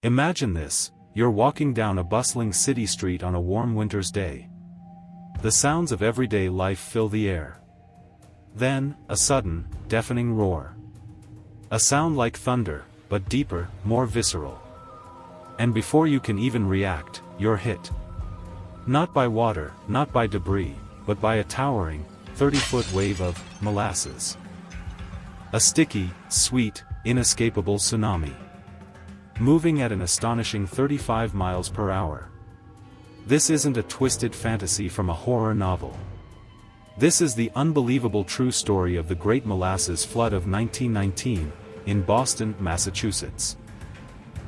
Imagine this, you're walking down a bustling city street on a warm winter's day. The sounds of everyday life fill the air. Then, a sudden, deafening roar. A sound like thunder, but deeper, more visceral. And before you can even react, you're hit. Not by water, not by debris, but by a towering, 30-foot wave of molasses. A sticky, sweet, inescapable tsunami. Moving at an astonishing 35 miles per hour. This isn't a twisted fantasy from a horror novel. This is the unbelievable true story of the Great Molasses Flood of 1919, in Boston, Massachusetts.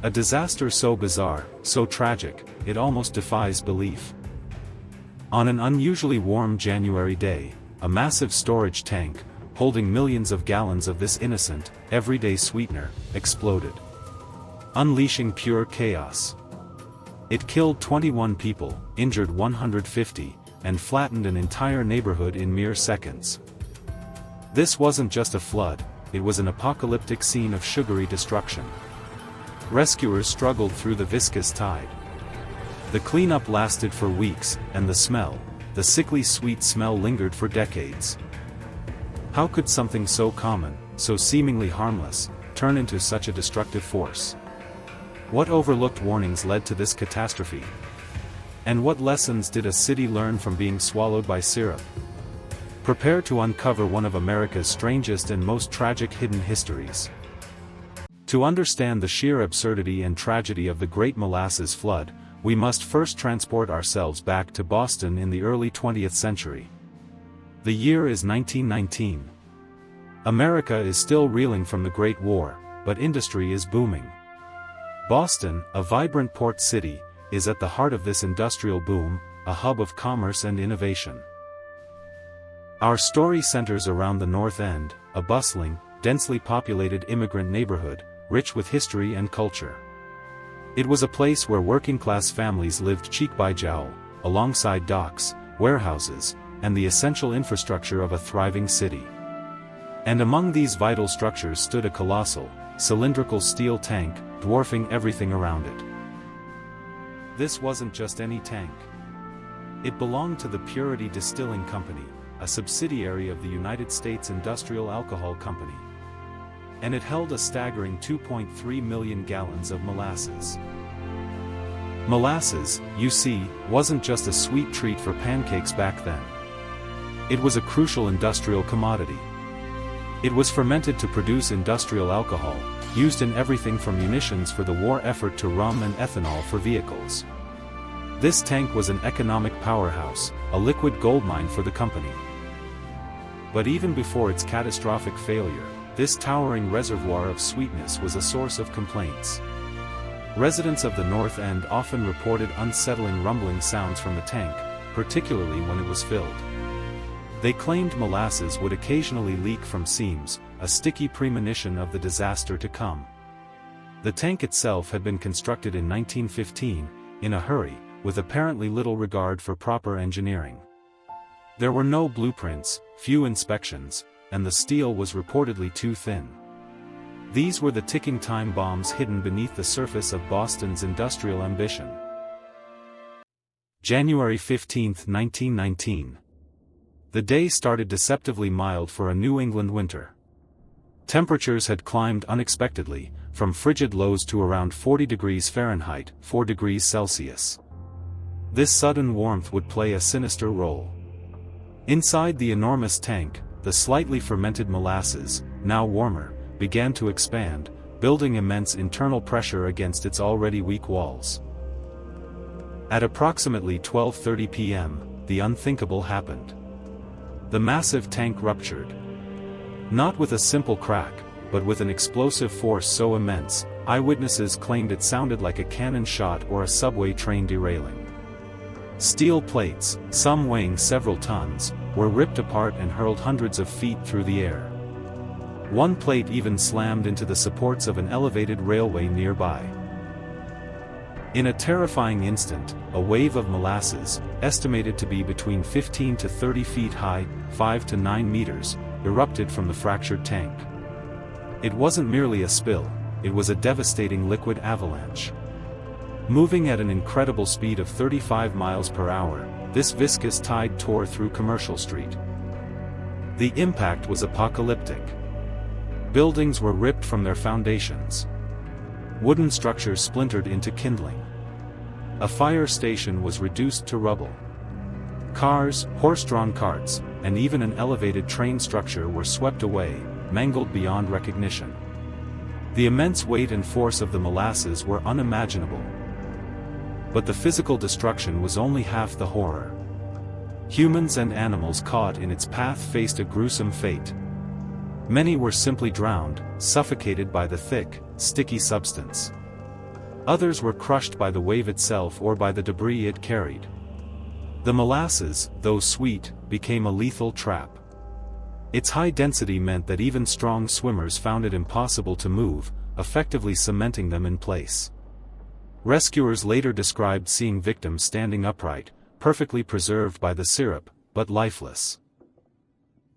A disaster so bizarre, so tragic, it almost defies belief. On an unusually warm January day, a massive storage tank, holding millions of gallons of this innocent, everyday sweetener, exploded. Unleashing pure chaos. It killed 21 people, injured 150, and flattened an entire neighborhood in mere seconds. This wasn't just a flood, it was an apocalyptic scene of sugary destruction. Rescuers struggled through the viscous tide. The cleanup lasted for weeks, and the smell, the sickly sweet smell, lingered for decades. How could something so common, so seemingly harmless, turn into such a destructive force? What overlooked warnings led to this catastrophe? And what lessons did a city learn from being swallowed by syrup? Prepare to uncover one of America's strangest and most tragic hidden histories. To understand the sheer absurdity and tragedy of the Great Molasses Flood, we must first transport ourselves back to Boston in the early 20th century. The year is 1919. America is still reeling from the Great War, but industry is booming. Boston, a vibrant port city, is at the heart of this industrial boom, a hub of commerce and innovation. Our story centers around the North End, a bustling, densely populated immigrant neighborhood, rich with history and culture. It was a place where working-class families lived cheek by jowl, alongside docks, warehouses, and the essential infrastructure of a thriving city. And among these vital structures stood a colossal, cylindrical steel tank, dwarfing everything around it. This wasn't just any tank. It belonged to the Purity Distilling Company, a subsidiary of the United States Industrial Alcohol Company. And it held a staggering 2.3 million gallons of molasses. Molasses, you see, wasn't just a sweet treat for pancakes back then. It was a crucial industrial commodity. It was fermented to produce industrial alcohol, used in everything from munitions for the war effort to rum and ethanol for vehicles. This tank was an economic powerhouse, a liquid goldmine for the company. But even before its catastrophic failure, this towering reservoir of sweetness was a source of complaints. Residents of the North End often reported unsettling rumbling sounds from the tank, particularly when it was filled. They claimed molasses would occasionally leak from seams, a sticky premonition of the disaster to come. The tank itself had been constructed in 1915, in a hurry, with apparently little regard for proper engineering. There were no blueprints, few inspections, and the steel was reportedly too thin. These were the ticking time bombs hidden beneath the surface of Boston's industrial ambition. January 15, 1919. The day started deceptively mild for a New England winter. Temperatures had climbed unexpectedly, from frigid lows to around 40 degrees Fahrenheit, 4 degrees Celsius. This sudden warmth would play a sinister role. Inside the enormous tank, the slightly fermented molasses, now warmer, began to expand, building immense internal pressure against its already weak walls. At approximately 12:30 p.m., the unthinkable happened. The massive tank ruptured. Not with a simple crack, but with an explosive force so immense, eyewitnesses claimed it sounded like a cannon shot or a subway train derailing. Steel plates, some weighing several tons, were ripped apart and hurled hundreds of feet through the air. One plate even slammed into the supports of an elevated railway nearby. In a terrifying instant, a wave of molasses, estimated to be between 15 to 30 feet high, 5 to 9 meters, erupted from the fractured tank. It wasn't merely a spill, it was a devastating liquid avalanche. Moving at an incredible speed of 35 miles per hour, this viscous tide tore through Commercial Street. The impact was apocalyptic. Buildings were ripped from their foundations. Wooden structures splintered into kindling. A fire station was reduced to rubble. Cars, horse-drawn carts, and even an elevated train structure were swept away, mangled beyond recognition. The immense weight and force of the molasses were unimaginable. But the physical destruction was only half the horror. Humans and animals caught in its path faced a gruesome fate. Many were simply drowned, suffocated by the thick, sticky substance. Others were crushed by the wave itself or by the debris it carried. The molasses, though sweet, became a lethal trap. Its high density meant that even strong swimmers found it impossible to move, effectively cementing them in place. Rescuers later described seeing victims standing upright, perfectly preserved by the syrup, but lifeless.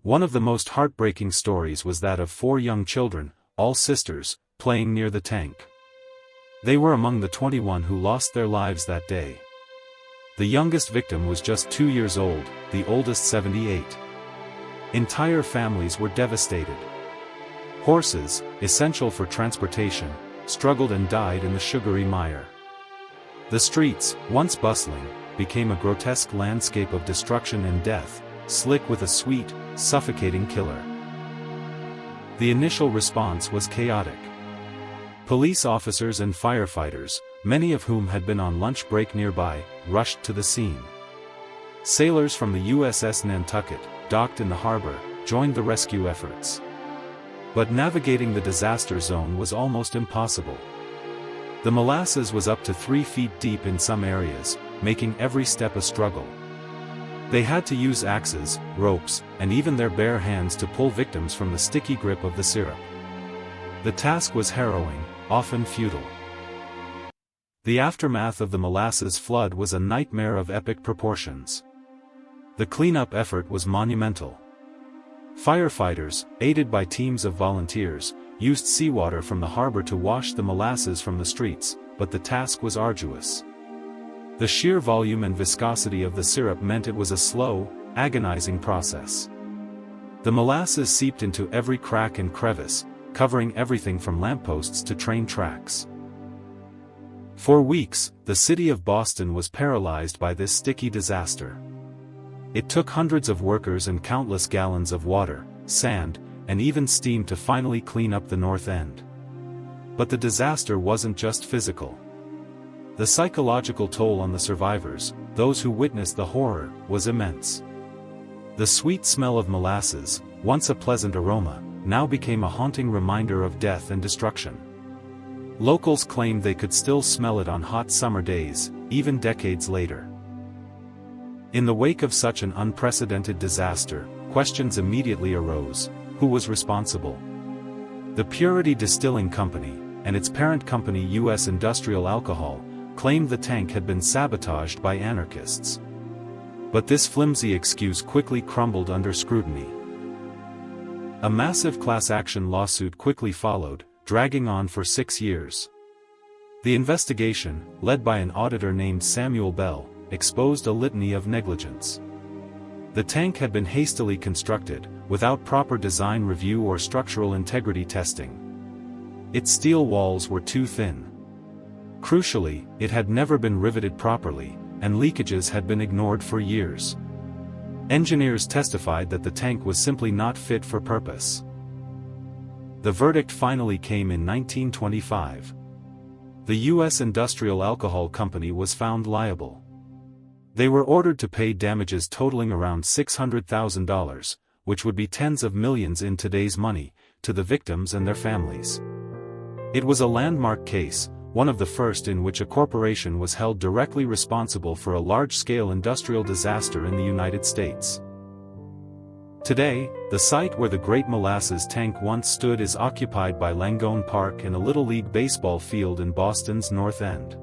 One of the most heartbreaking stories was that of 4 young children, all sisters, playing near the tank. They were among the 21 who lost their lives that day. The youngest victim was just 2 years old, the oldest 78. Entire families were devastated. Horses, essential for transportation, struggled and died in the sugary mire. The streets, once bustling, became a grotesque landscape of destruction and death, slick with a sweet, suffocating killer. The initial response was chaotic. Police officers and firefighters, many of whom had been on lunch break nearby, rushed to the scene. Sailors from the USS Nantucket, docked in the harbor, joined the rescue efforts. But navigating the disaster zone was almost impossible. The molasses was up to 3 feet deep in some areas, making every step a struggle. They had to use axes, ropes, and even their bare hands to pull victims from the sticky grip of the syrup. The task was harrowing, often futile. The aftermath of the Molasses Flood was a nightmare of epic proportions. The cleanup effort was monumental. Firefighters, aided by teams of volunteers, used seawater from the harbor to wash the molasses from the streets, but the task was arduous. The sheer volume and viscosity of the syrup meant it was a slow, agonizing process. The molasses seeped into every crack and crevice, covering everything from lampposts to train tracks. For weeks, the city of Boston was paralyzed by this sticky disaster. It took hundreds of workers and countless gallons of water, sand, and even steam to finally clean up the north end. But the disaster wasn't just physical. The psychological toll on the survivors, those who witnessed the horror, was immense. The sweet smell of molasses, once a pleasant aroma, now became a haunting reminder of death and destruction. Locals claimed they could still smell it on hot summer days, even decades later. In the wake of such an unprecedented disaster, questions immediately arose: who was responsible? The Purity Distilling Company, and its parent company U.S. Industrial Alcohol, claimed the tank had been sabotaged by anarchists. But this flimsy excuse quickly crumbled under scrutiny. A massive class action lawsuit quickly followed, dragging on for 6 years. The investigation, led by an auditor named Samuel Bell, exposed a litany of negligence. The tank had been hastily constructed, without proper design review or structural integrity testing. Its steel walls were too thin. Crucially, it had never been riveted properly, and leakages had been ignored for years. Engineers testified that the tank was simply not fit for purpose. The verdict finally came in 1925. The U.S. Industrial Alcohol Company was found liable. They were ordered to pay damages totaling around $600,000, which would be tens of millions in today's money, to the victims and their families. It was a landmark case, one of the first in which a corporation was held directly responsible for a large-scale industrial disaster in the United States. Today, the site where the Great Molasses Tank once stood is occupied by Langone Park and a Little League baseball field in Boston's North End.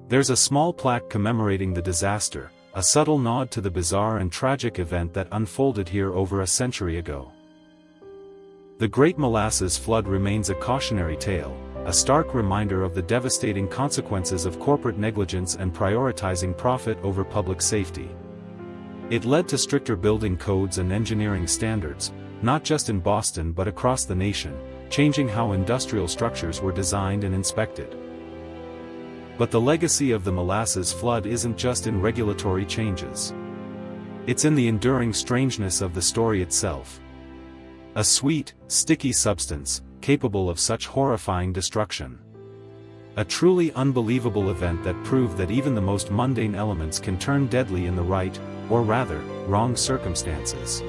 There's a small plaque commemorating the disaster, a subtle nod to the bizarre and tragic event that unfolded here over a century ago. The Great Molasses Flood remains a cautionary tale, a stark reminder of the devastating consequences of corporate negligence and prioritizing profit over public safety. It led to stricter building codes and engineering standards, not just in Boston but across the nation, changing how industrial structures were designed and inspected. But the legacy of the Molasses Flood isn't just in regulatory changes. It's in the enduring strangeness of the story itself. A sweet, sticky substance, capable of such horrifying destruction. A truly unbelievable event that proved that even the most mundane elements can turn deadly in the right, or rather, wrong circumstances.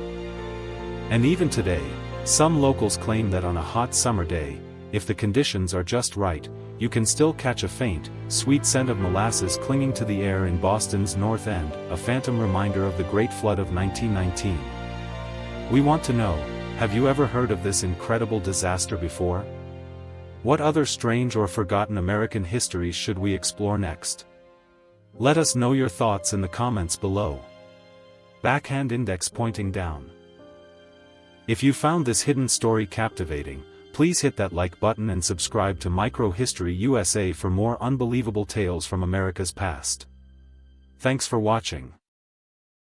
And even today, some locals claim that on a hot summer day, if the conditions are just right, you can still catch a faint, sweet scent of molasses clinging to the air in Boston's North End, a phantom reminder of the Great Flood of 1919. We want to know, have you ever heard of this incredible disaster before? What other strange or forgotten American histories should we explore next? Let us know your thoughts in the comments below. Backhand index pointing down. If you found this hidden story captivating, please hit that like button and subscribe to Micro History USA for more unbelievable tales from America's past. Thanks for watching.